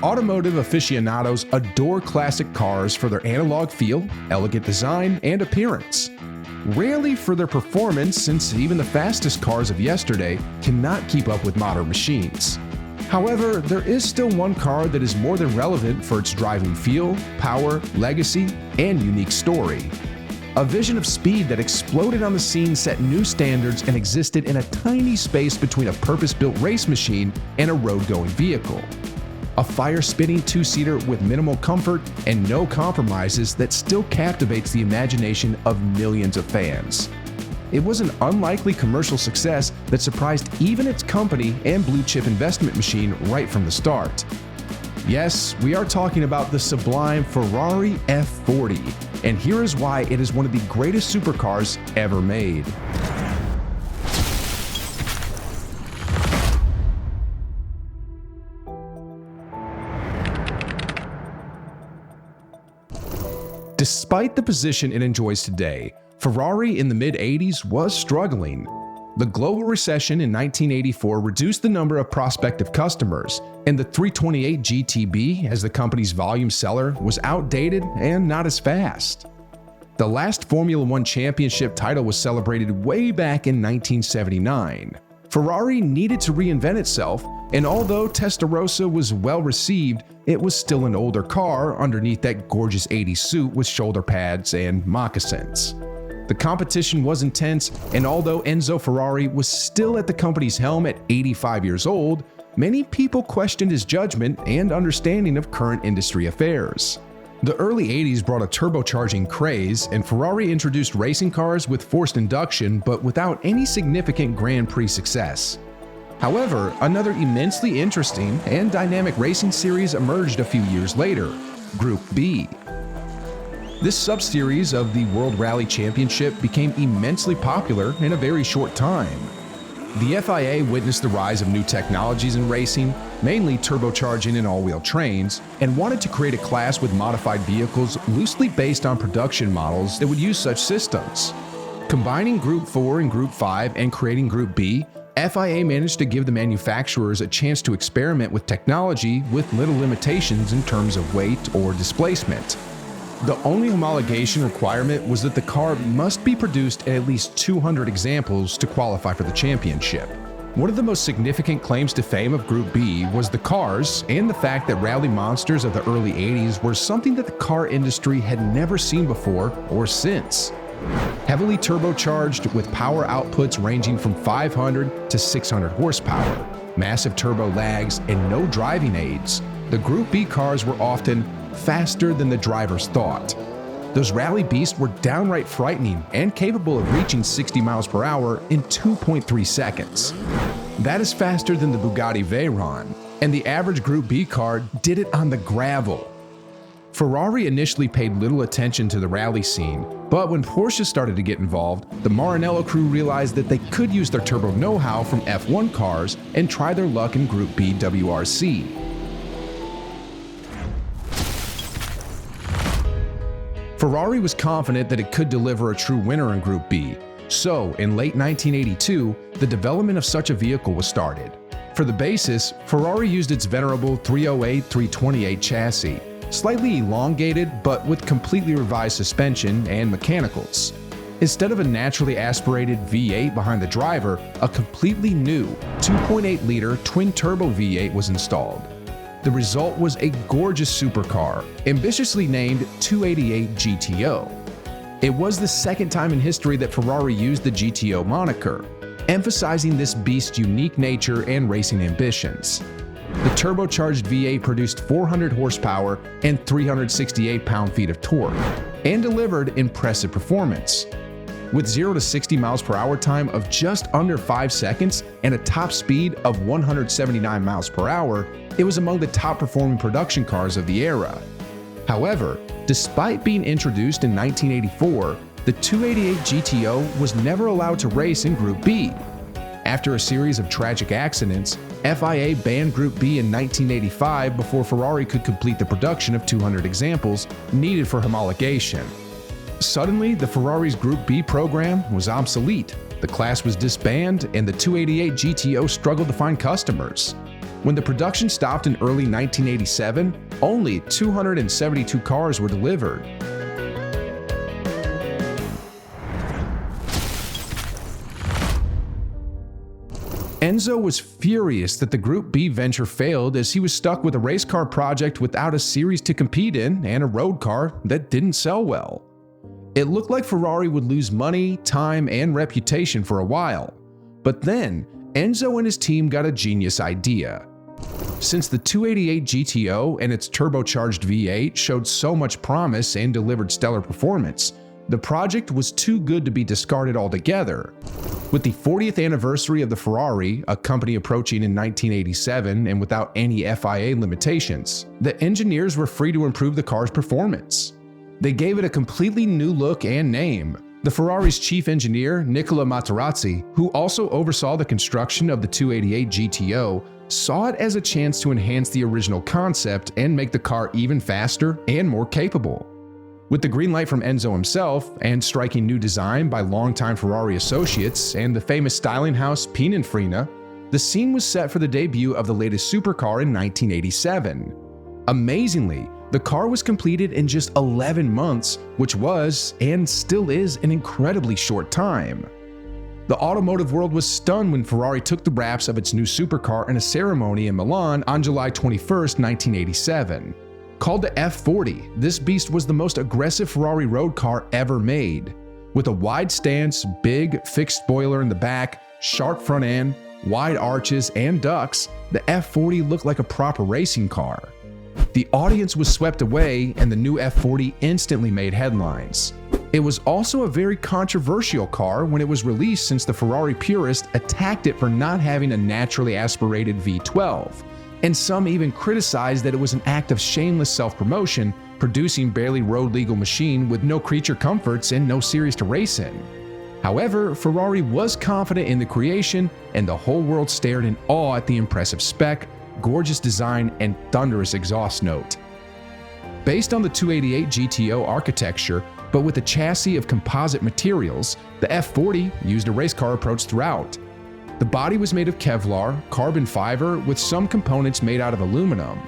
automotive aficionados adore classic cars for their analog feel, elegant design, and appearance. Rarely for their performance, since even the fastest cars of yesterday cannot keep up with modern machines. However, there is still one car that is more than relevant for its driving feel, power, legacy, and unique story. A vision of speed that exploded on the scene set new standards and existed in a tiny space between a purpose-built race machine and a road-going vehicle. A fire-spitting two-seater with minimal comfort and no compromises that still captivates the imagination of millions of fans. It was an unlikely commercial success that surprised even its company and blue-chip investment machine right from the start. Yes, we are talking about the sublime Ferrari F40, and here is why it is one of the greatest supercars ever made. Despite the position it enjoys today, Ferrari in the mid-80s was struggling. The global recession in 1984 reduced the number of prospective customers, and the 328 GTB, as the company's volume seller, was outdated and not as fast. The last Formula One championship title was celebrated way back in 1979. Ferrari needed to reinvent itself, and although Testarossa was well received, it was still an older car underneath that gorgeous 80s suit with shoulder pads and moccasins. The competition was intense, and although Enzo Ferrari was still at the company's helm at 85 years old, many people questioned his judgment and understanding of current industry affairs. The early 80s brought a turbocharging craze, and Ferrari introduced racing cars with forced induction but without any significant Grand Prix success. However, another immensely interesting and dynamic racing series emerged a few years later, Group B. This sub-series of the World Rally Championship became immensely popular in a very short time. The FIA witnessed the rise of new technologies in racing, mainly turbocharging and all-wheel trains, and wanted to create a class with modified vehicles loosely based on production models that would use such systems. Combining Group 4 and Group 5 and creating Group B, FIA managed to give the manufacturers a chance to experiment with technology with little limitations in terms of weight or displacement. The only homologation requirement was that the car must be produced at least 200 examples to qualify for the championship. One of the most significant claims to fame of Group B was the cars and the fact that rally monsters of the early 80s were something that the car industry had never seen before or since. Heavily turbocharged with power outputs ranging from 500 to 600 horsepower, massive turbo lags, and no driving aids, the Group B cars were often faster than the drivers thought. Those rally beasts were downright frightening and capable of reaching 60 miles per hour in 2.3 seconds. That is faster than the Bugatti Veyron, and the average Group B car did it on the gravel. Ferrari initially paid little attention to the rally scene, but when Porsche started to get involved, the Maranello crew realized that they could use their turbo know-how from F1 cars and try their luck in Group B WRC. Ferrari was confident that it could deliver a true winner in Group B, so in late 1982, the development of such a vehicle was started. For the basis, Ferrari used its venerable 308-328 chassis, slightly elongated but with completely revised suspension and mechanicals. Instead of a naturally aspirated V8 behind the driver, a completely new 2.8-liter twin-turbo V8 was installed. The result was a gorgeous supercar, ambitiously named 288 GTO. It was the second time in history that Ferrari used the GTO moniker, emphasizing this beast's unique nature and racing ambitions. The turbocharged V8 produced 400 horsepower and 368 pound-feet of torque, and delivered impressive performance. With 0 to 60 miles per hour time of just under 5 seconds and a top speed of 179 miles per hour, it was among the top-performing production cars of the era. However, despite being introduced in 1984, the 288 GTO was never allowed to race in Group B. After a series of tragic accidents, FIA banned Group B in 1985 before Ferrari could complete the production of 200 examples needed for homologation. Suddenly, the Ferrari's Group B program was obsolete, the class was disbanded, and the 288 GTO struggled to find customers. When the production stopped in early 1987, only 272 cars were delivered. Enzo was furious that the Group B venture failed, as he was stuck with a race car project without a series to compete in and a road car that didn't sell well. It looked like Ferrari would lose money, time, and reputation for a while. But then, Enzo and his team got a genius idea. Since the 288 GTO and its turbocharged V8 showed so much promise and delivered stellar performance, the project was too good to be discarded altogether. With the 40th anniversary of the Ferrari, a company approaching in 1987 and without any FIA limitations, the engineers were free to improve the car's performance. They gave it a completely new look and name. The Ferrari's chief engineer, Nicola Materazzi, who also oversaw the construction of the 288 GTO, saw it as a chance to enhance the original concept and make the car even faster and more capable. With the green light from Enzo himself and striking new design by longtime Ferrari associates and the famous styling house Pininfarina, the scene was set for the debut of the latest supercar in 1987. Amazingly, the car was completed in just 11 months, which was, and still is, an incredibly short time. The automotive world was stunned when Ferrari took the wraps of its new supercar in a ceremony in Milan on July 21, 1987. Called the F40, this beast was the most aggressive Ferrari road car ever made. With a wide stance, big, fixed spoiler in the back, sharp front end, wide arches, and ducts, the F40 looked like a proper racing car. The audience was swept away, and the new F40 instantly made headlines. It was also a very controversial car when it was released, since the Ferrari purists attacked it for not having a naturally aspirated V12. And some even criticized that it was an act of shameless self-promotion, producing barely road-legal machine with no creature comforts and no series to race in. However, Ferrari was confident in the creation, and the whole world stared in awe at the impressive spec, gorgeous design, and thunderous exhaust note. Based on the 288 GTO architecture, but with a chassis of composite materials, the F40 used a race car approach throughout. The body was made of Kevlar, carbon fiber, with some components made out of aluminum.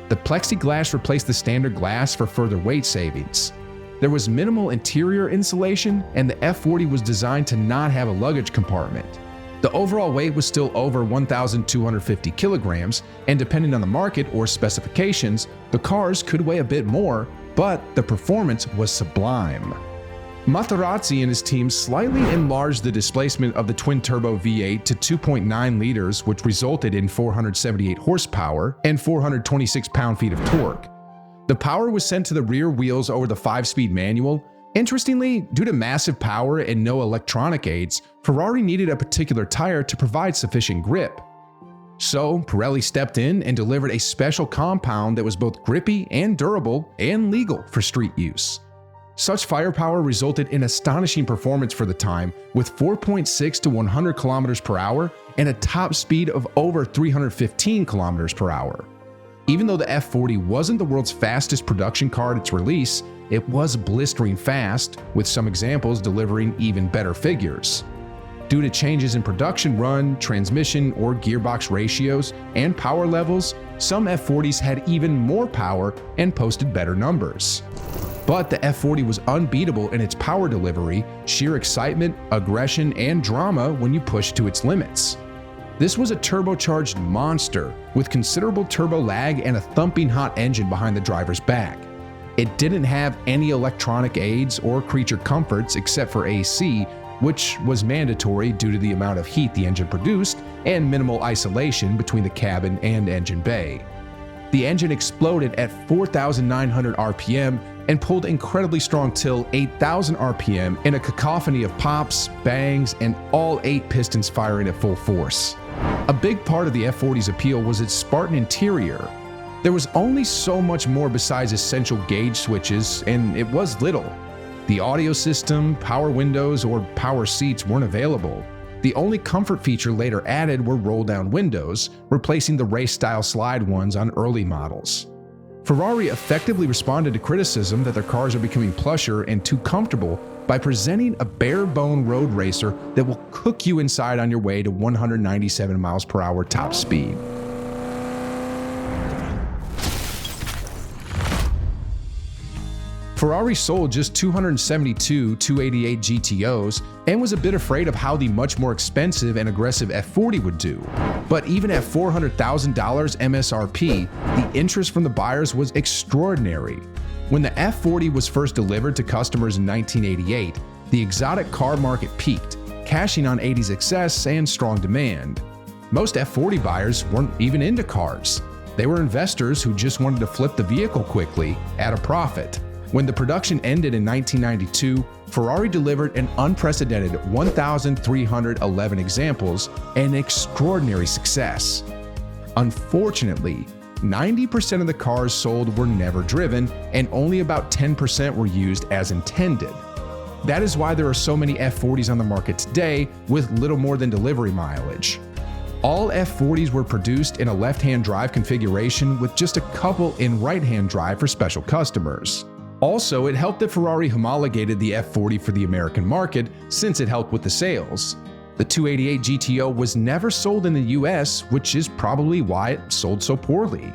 The plexiglass replaced the standard glass for further weight savings. There was minimal interior insulation, and the F40 was designed to not have a luggage compartment. The overall weight was still over 1,250 kilograms, and depending on the market or specifications, the cars could weigh a bit more, but the performance was sublime. Materazzi and his team slightly enlarged the displacement of the twin-turbo V8 to 2.9 liters, which resulted in 478 horsepower and 426 pound-feet of torque. The power was sent to the rear wheels over the 5-speed manual. Interestingly, due to massive power and no electronic aids, Ferrari needed a particular tire to provide sufficient grip. So, Pirelli stepped in and delivered a special compound that was both grippy and durable and legal for street use. Such firepower resulted in astonishing performance for the time, with 4.6 to 100 kilometers per hour and a top speed of over 315 kilometers per hour. Even though the F40 wasn't the world's fastest production car at its release, it was blistering fast, with some examples delivering even better figures. Due to changes in production run, transmission, or gearbox ratios and power levels, some F40s had even more power and posted better numbers. But the F40 was unbeatable in its power delivery, sheer excitement, aggression, and drama when you pushed to its limits. This was a turbocharged monster with considerable turbo lag and a thumping hot engine behind the driver's back. It didn't have any electronic aids or creature comforts except for AC, which was mandatory due to the amount of heat the engine produced and minimal isolation between the cabin and engine bay. The engine exploded at 4,900 RPM and pulled incredibly strong till 8,000 RPM in a cacophony of pops, bangs, and all 8 pistons firing at full force. A big part of the F40's appeal was its Spartan interior. There was only so much more besides essential gauge switches, and it was little. The audio system, power windows, or power seats weren't available. The only comfort feature later added were roll-down windows, replacing the race-style slide ones on early models. Ferrari effectively responded to criticism that their cars are becoming plusher and too comfortable by presenting a bare-bone road racer that will cook you inside on your way to 197 miles per hour top speed. Ferrari sold just 272 288 GTOs and was a bit afraid of how the much more expensive and aggressive F40 would do. But even at $400,000 MSRP, the interest from the buyers was extraordinary. When the F40 was first delivered to customers in 1988, the exotic car market peaked, cashing on 80's success and strong demand. Most F40 buyers weren't even into cars. They were investors who just wanted to flip the vehicle quickly at a profit. When the production ended in 1992, Ferrari delivered an unprecedented 1,311 examples, an extraordinary success. Unfortunately, 90% of the cars sold were never driven, and only about 10% were used as intended. That is why there are so many F40s on the market today with little more than delivery mileage. All F40s were produced in a left-hand drive configuration with just a couple in right-hand drive for special customers. Also, it helped that Ferrari homologated the F40 for the American market since it helped with the sales. The 288 GTO was never sold in the US, which is probably why it sold so poorly.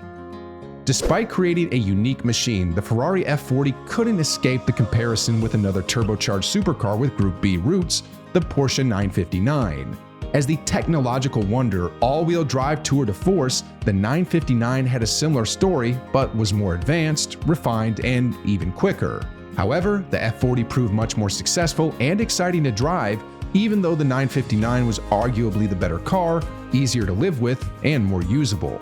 Despite creating a unique machine, the Ferrari F40 couldn't escape the comparison with another turbocharged supercar with Group B roots, the Porsche 959. As the technological wonder all-wheel drive tour de force, the 959 had a similar story, but was more advanced, refined, and even quicker. However, the F40 proved much more successful and exciting to drive, even though the 959 was arguably the better car, easier to live with, and more usable.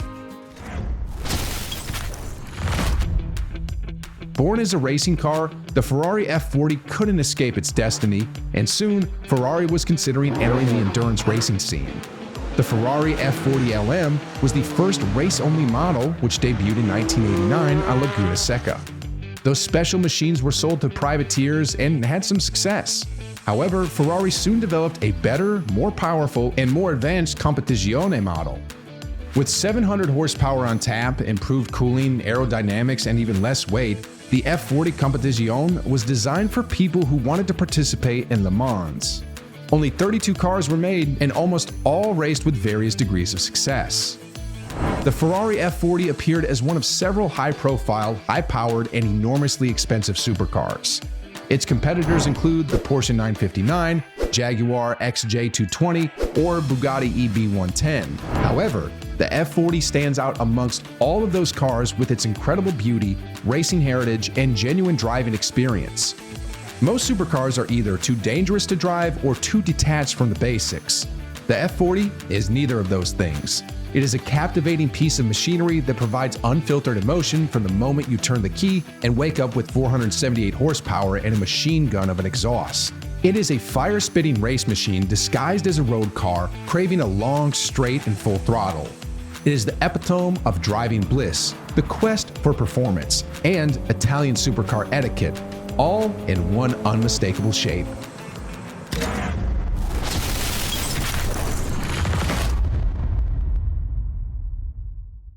Born as a racing car, the Ferrari F40 couldn't escape its destiny, and soon Ferrari was considering entering the endurance racing scene. The Ferrari F40 LM was the first race-only model, which debuted in 1989 on Laguna Seca. Those special machines were sold to privateers and had some success. However, Ferrari soon developed a better, more powerful, and more advanced Competizione model. With 700 horsepower on tap, improved cooling, aerodynamics, and even less weight, the F40 Competizione was designed for people who wanted to participate in Le Mans. Only 32 cars were made, and almost all raced with various degrees of success. The Ferrari F40 appeared as one of several high-profile, high-powered, and enormously expensive supercars. Its competitors include the Porsche 959, Jaguar XJ220, or Bugatti EB110. However, the F40 stands out amongst all of those cars with its incredible beauty, racing heritage, and genuine driving experience. Most supercars are either too dangerous to drive or too detached from the basics. The F40 is neither of those things. It is a captivating piece of machinery that provides unfiltered emotion from the moment you turn the key and wake up with 478 horsepower and a machine gun of an exhaust. It is a fire-spitting race machine disguised as a road car, craving a long, straight, and full throttle. It is the epitome of driving bliss, the quest for performance, and Italian supercar etiquette, all in one unmistakable shape.